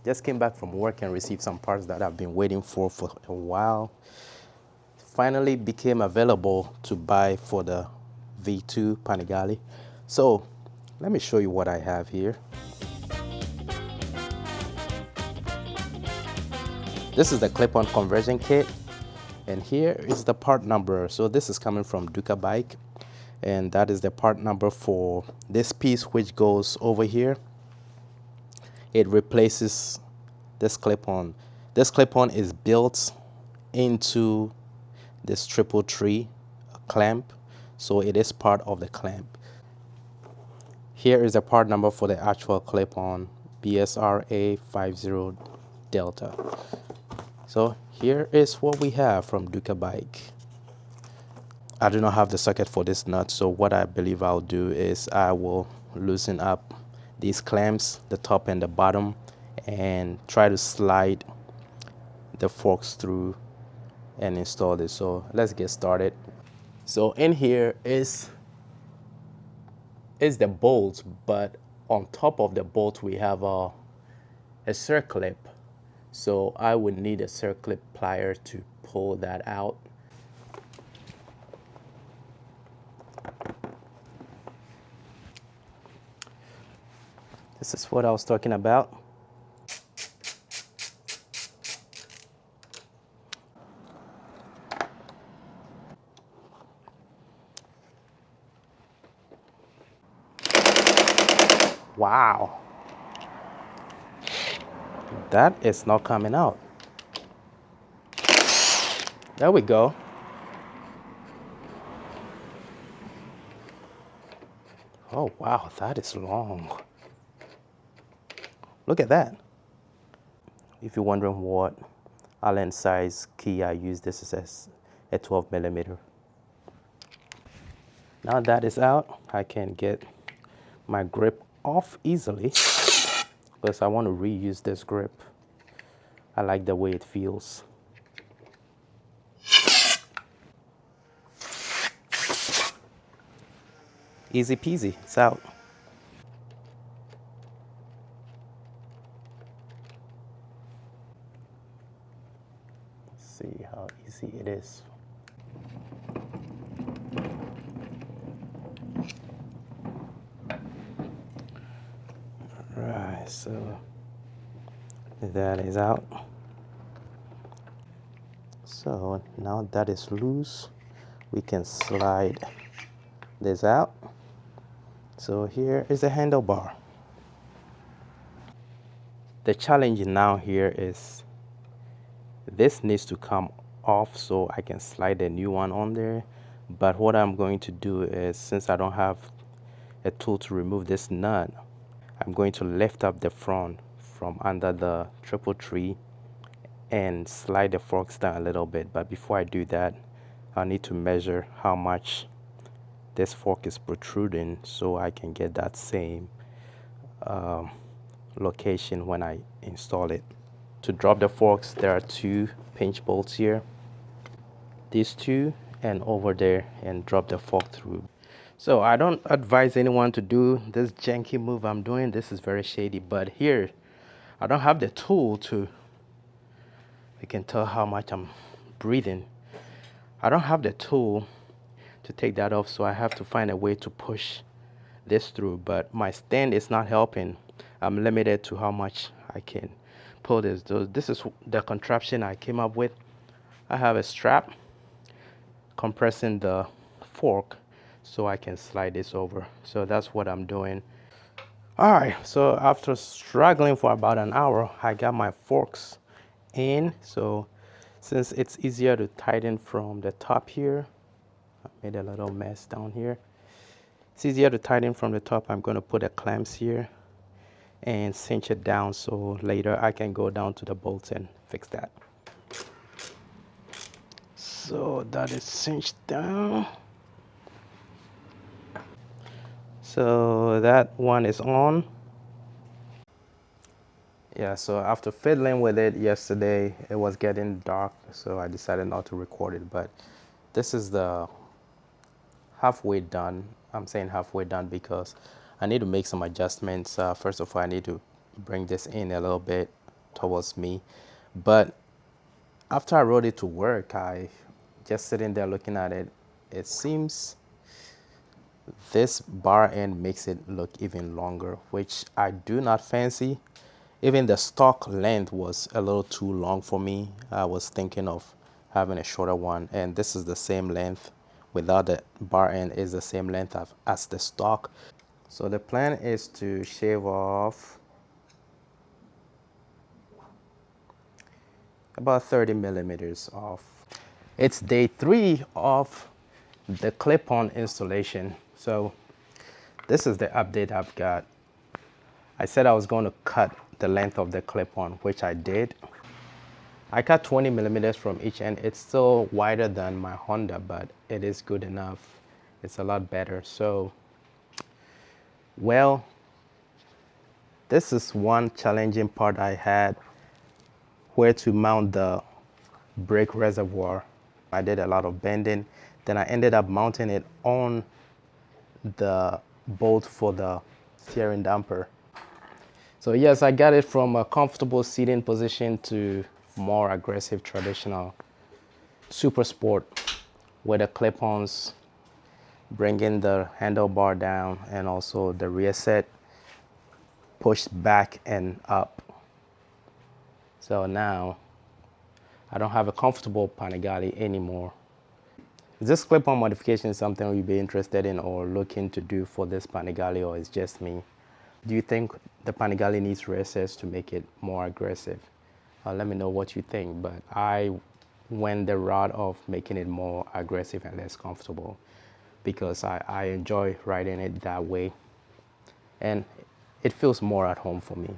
Just came back from work and received some parts that I've been waiting for a while. Finally became available to buy for the V2 Panigale. So let me show you what I have here. This is the clip-on conversion kit, and here is the part number. So this is coming from Duca Bike, and that is the part number for this piece, which goes over here. It replaces this clip-on. This clip-on is built into this triple tree clamp, so it is part of the clamp. Here is the part number for the actual clip-on, BSRA50 Delta. So here is what we have from Duca Bike. I do not have the socket for this nut, so what I believe I'll do is I will loosen up these clamps, the top and the bottom, and try to slide the forks through and install this. So let's get started. So in here is the bolt, but on top of the bolt we have a circlip. So I would need a circlip plier to pull that out. This is what I was talking about. Wow, that is not coming out. There we go. Oh wow, that is long. Look at that. If you're wondering what Allen size key I use, this is a 12 millimeter. Now that is out, I can get my grip off easily because I want to reuse this grip. I like the way it feels. Easy peasy, it's out. Let's see how easy it is. Right, so that is out. So now that is loose, we can slide this out. So here is the handlebar. The challenge now here is this needs to come off so I can slide a new one on there. But what I'm going to do is, since I don't have a tool to remove this nut, I'm going to lift up the front from under the triple tree and slide the forks down a little bit. But before I do that, I need to measure how much this fork is protruding so I can get that same location when I install it. To drop the forks, there are two pinch bolts here. These two and over there, and drop the fork through. So I don't advise anyone to do this janky move I'm doing. This is very shady, but here I don't have the tool to, you can tell how much I'm breathing. I don't have the tool to take that off, so I have to find a way to push this through, but my stand is not helping. I'm limited to how much I can pull this. This is the contraption I came up with. I have a strap compressing the fork so I can slide this over. So that's what I'm doing. All right, so after struggling for about an hour, I got my forks in. So since it's easier to tighten from the top here, I made a little mess down here. It's easier to tighten from the top. I'm going to put the clamps here and cinch it down so later I can go down to the bolts and fix that. So that is cinched down. So that one is on. Yeah, so after fiddling with it yesterday, it was getting dark, so I decided not to record it. But this is the halfway done. I'm saying halfway done because I need to make some adjustments. First of all, I need to bring this in a little bit towards me. But after I rode it to work, I just sitting there looking at it. It seems this bar end makes it look even longer, which I do not fancy. Even the stock length was a little too long for me. I was thinking of having a shorter one, and this is the same length without the bar end is the same length as the stock. So the plan is to shave off about 30 millimeters off. It's day 3 of the clip-on installation. So this is the update I've got. I said I was going to cut the length of the clip-on, which I did. I cut 20 millimeters from each end. It's still wider than my Honda, but it is good enough. It's a lot better. So, well, this is one challenging part I had, where to mount the brake reservoir. I did a lot of bending. Then I ended up mounting it on the bolt for the steering damper. So yes, I got it from a comfortable seating position to more aggressive traditional super sport, where the clip-ons bringing the handlebar down and also the rear set pushed back and up. So now I don't have a comfortable Panigale anymore. Is this clip-on modification something you'd be interested in or looking to do for this Panigale, or is just me? Do you think the Panigale needs rear sets to make it more aggressive? Let me know what you think, but I went the route of making it more aggressive and less comfortable because I enjoy riding it that way, and it feels more at home for me.